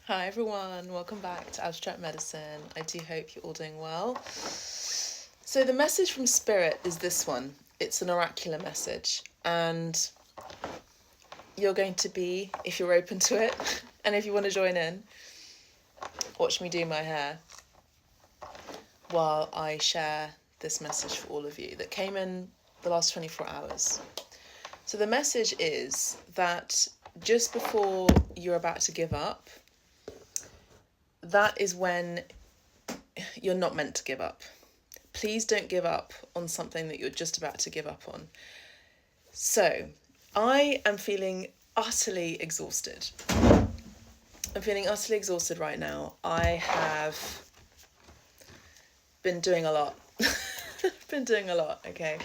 Hi everyone, welcome back to Abstract Medicine. I do hope you're all doing well. So the message from Spirit is this one. It's an oracular message, and you're going to be, if you're open to it, and if you want to join in, watch me do my hair while I share this message for all of you that came in the last 24 hours. So the message is that just before you're about to give up, that is when you're not meant to give up. Please don't give up on something that you're just about to give up on. So, I am feeling utterly exhausted. I'm feeling utterly exhausted right now. I have been doing a lot. Okay?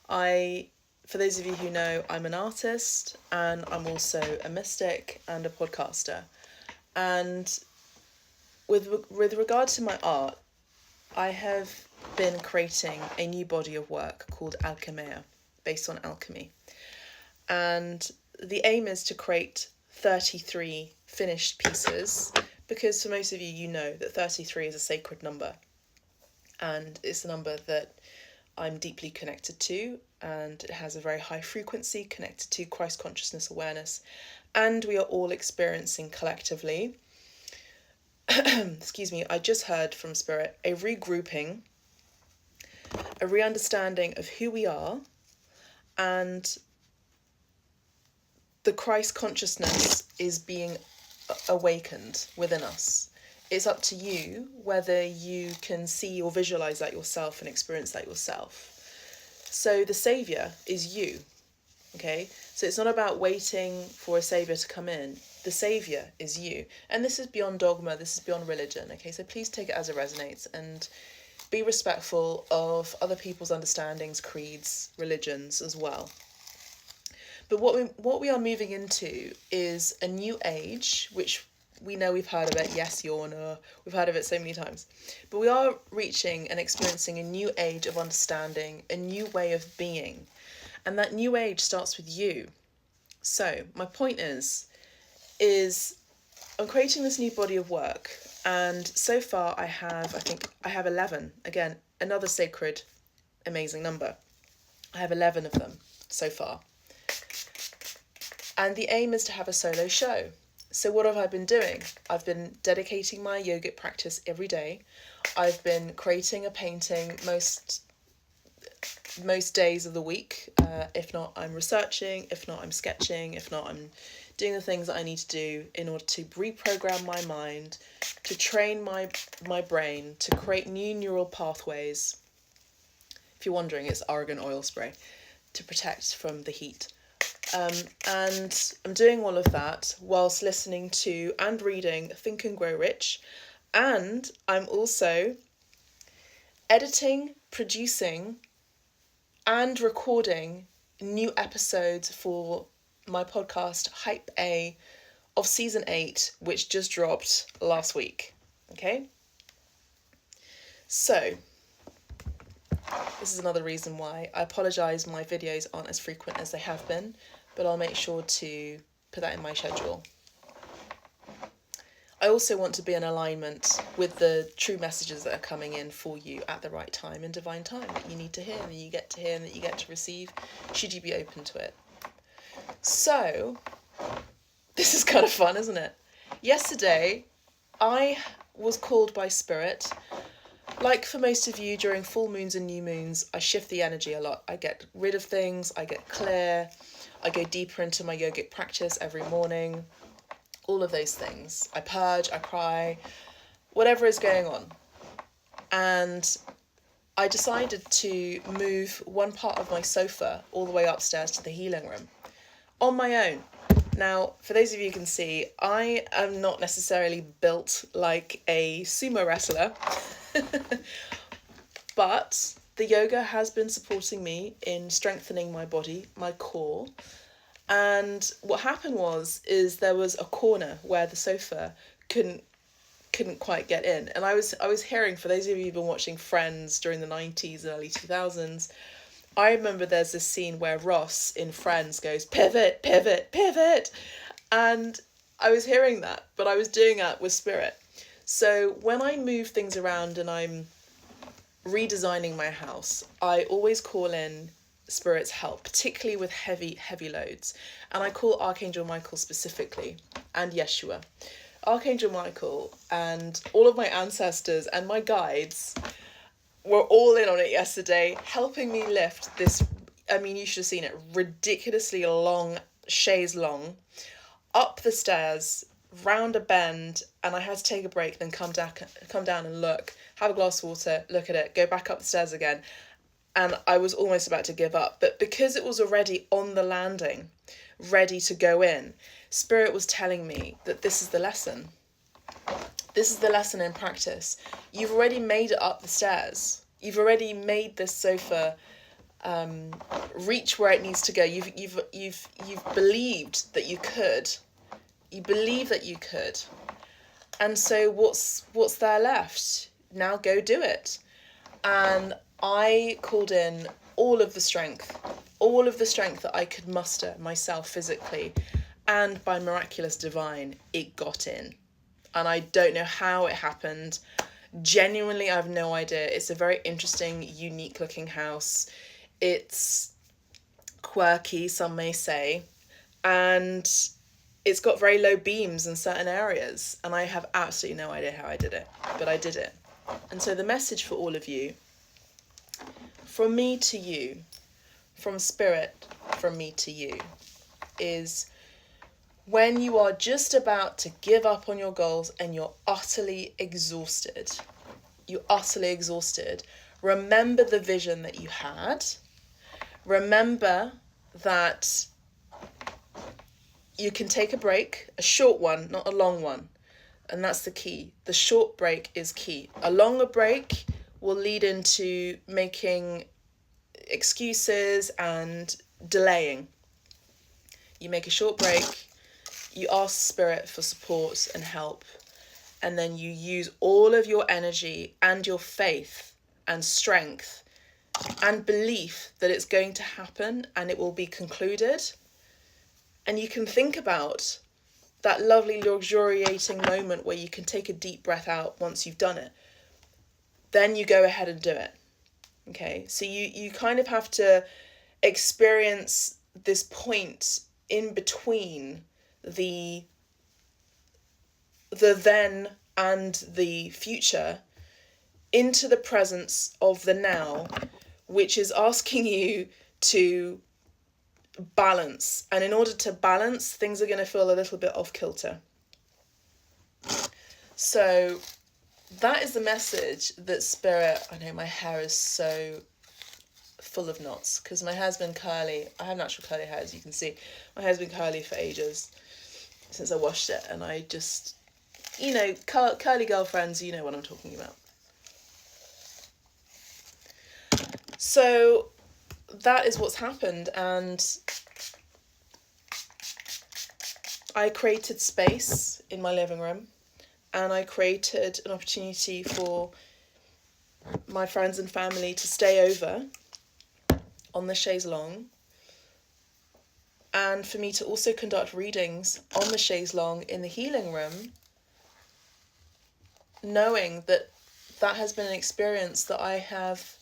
For those of you who know, I'm an artist and I'm also a mystic and a podcaster. And with regard to my art, I have been creating a new body of work called Alchemia, based on alchemy. And the aim is to create 33 finished pieces, because for most of you, you know that 33 is a sacred number. And it's a number that I'm deeply connected to, and it has a very high frequency connected to Christ consciousness awareness. And we are all experiencing collectively, excuse me, I just heard from Spirit, a regrouping, a re-understanding of who we are, and the Christ consciousness is being awakened within us. It's up to you whether you can see or visualize that yourself and experience that yourself. So the Savior is you, okay? So it's not about waiting for a Savior to come in. The Savior is you. And this is beyond dogma, this is beyond religion, okay? So please take it as it resonates and be respectful of other people's understandings, creeds, religions as well. But what we are moving into is a new age, which we know we've heard of it. Yes, Yorna, we've heard of it so many times. But we are reaching and experiencing a new age of understanding, a new way of being. And that new age starts with you. So my point is I'm creating this new body of work. And so far I have 11. Again, another sacred, amazing number. I have 11 of them so far. And the aim is to have a solo show. So what have I been doing? I've been dedicating my yogic practice every day. I've been creating a painting most days of the week. If not, I'm researching. If not, I'm sketching. If not, I'm doing the things that I need to do in order to reprogram my mind, to train my brain, to create new neural pathways. If you're wondering, it's argan oil spray to protect from the heat. And I'm doing all of that whilst listening to and reading Think and Grow Rich. And I'm also editing, producing, and recording new episodes for my podcast Hype A of season 8, which just dropped last week. Okay? So, this is another reason why I apologise my videos aren't as frequent as they have been, but I'll make sure to put that in my schedule. I also want to be in alignment with the true messages that are coming in for you at the right time and divine time that you need to hear, and that you get to hear, and that you get to receive, should you be open to it. So, this is kind of fun, isn't it? Yesterday, I was called by Spirit. Like for most of you, during full moons and new moons, I shift the energy a lot. I get rid of things, I get clear, I go deeper into my yogic practice every morning, all of those things. I purge, I cry, whatever is going on. And I decided to move one part of my sofa all the way upstairs to the healing room on my own. Now, for those of you who can see, I am not necessarily built like a sumo wrestler, but the yoga has been supporting me in strengthening my body, my core. And what happened is there was a corner where the sofa couldn't quite get in. And I was hearing, for those of you who've been watching Friends during the 90s and early 2000s, I remember there's this scene where Ross in Friends goes, pivot, pivot, pivot. And I was hearing that, but I was doing that with spirit. So when I move things around and I'm redesigning my house, I always call in spirit's help, particularly with heavy loads. And I call Archangel Michael specifically, and Yeshua. Archangel Michael and all of my ancestors and my guides were all in on it yesterday, helping me lift this, I mean, you should have seen it, ridiculously long, chaise long, up the stairs, round a bend, and I had to take a break, then come down and look, have a glass of water, look at it, go back up the stairs again. And I was almost about to give up. But because it was already on the landing, ready to go in, Spirit was telling me that this is the lesson. This is the lesson in practice. You've already made it up the stairs. You've already made this sofa reach where it needs to go. You've believed that you could. You believe that you could. And so what's there left? Now go do it. And I called in all of the strength that I could muster myself physically, and by miraculous divine, it got in. And I don't know how it happened. Genuinely, I have no idea. It's a very interesting, unique looking house. It's quirky, some may say, and it's got very low beams in certain areas. And I have absolutely no idea how I did it, but I did it. And so the message for all of you, from me to you, from spirit, from me to you, is when you are just about to give up on your goals and you're utterly exhausted, remember the vision that you had. Remember that you can take a break, a short one, not a long one. And that's the key. The short break is key. A longer break will lead into making excuses and delaying. You make a short break, you ask spirit for support and help, and then you use all of your energy and your faith and strength and belief that it's going to happen and it will be concluded. And you can think about that lovely luxuriating moment where you can take a deep breath out once you've done it. Then you go ahead and do it. Okay, so you kind of have to experience this point in between the then and the future into the presence of the now, which is asking you to balance. And in order to balance, things are going to feel a little bit off kilter. So that is the message that Spirit... I know my hair is so full of knots because my hair's been curly. I have natural curly hair, as you can see. My hair's been curly for ages, since I washed it. And I just, you know, curly girlfriends, you know what I'm talking about. So that is what's happened. And I created space in my living room. And I created an opportunity for my friends and family to stay over on the chaise longue, and for me to also conduct readings on the chaise longue in the healing room, knowing that that has been an experience that I have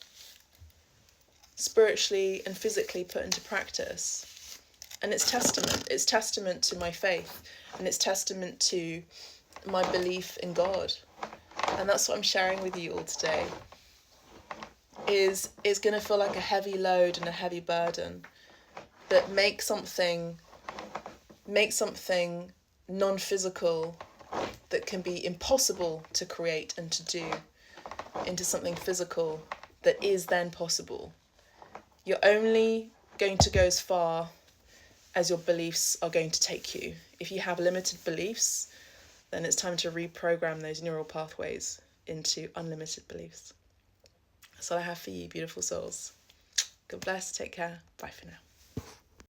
spiritually and physically put into practice. And it's testament to my faith, and it's testament to my belief in God. And that's what I'm sharing with you all today. Is going to feel like a heavy load and a heavy burden, but make something non-physical that can be impossible to create and to do into something physical that is then possible. You're only going to go as far as your beliefs are going to take you. If you have limited beliefs, then it's time to reprogram those neural pathways into unlimited beliefs. That's all I have for you, beautiful souls. God bless, take care, bye for now.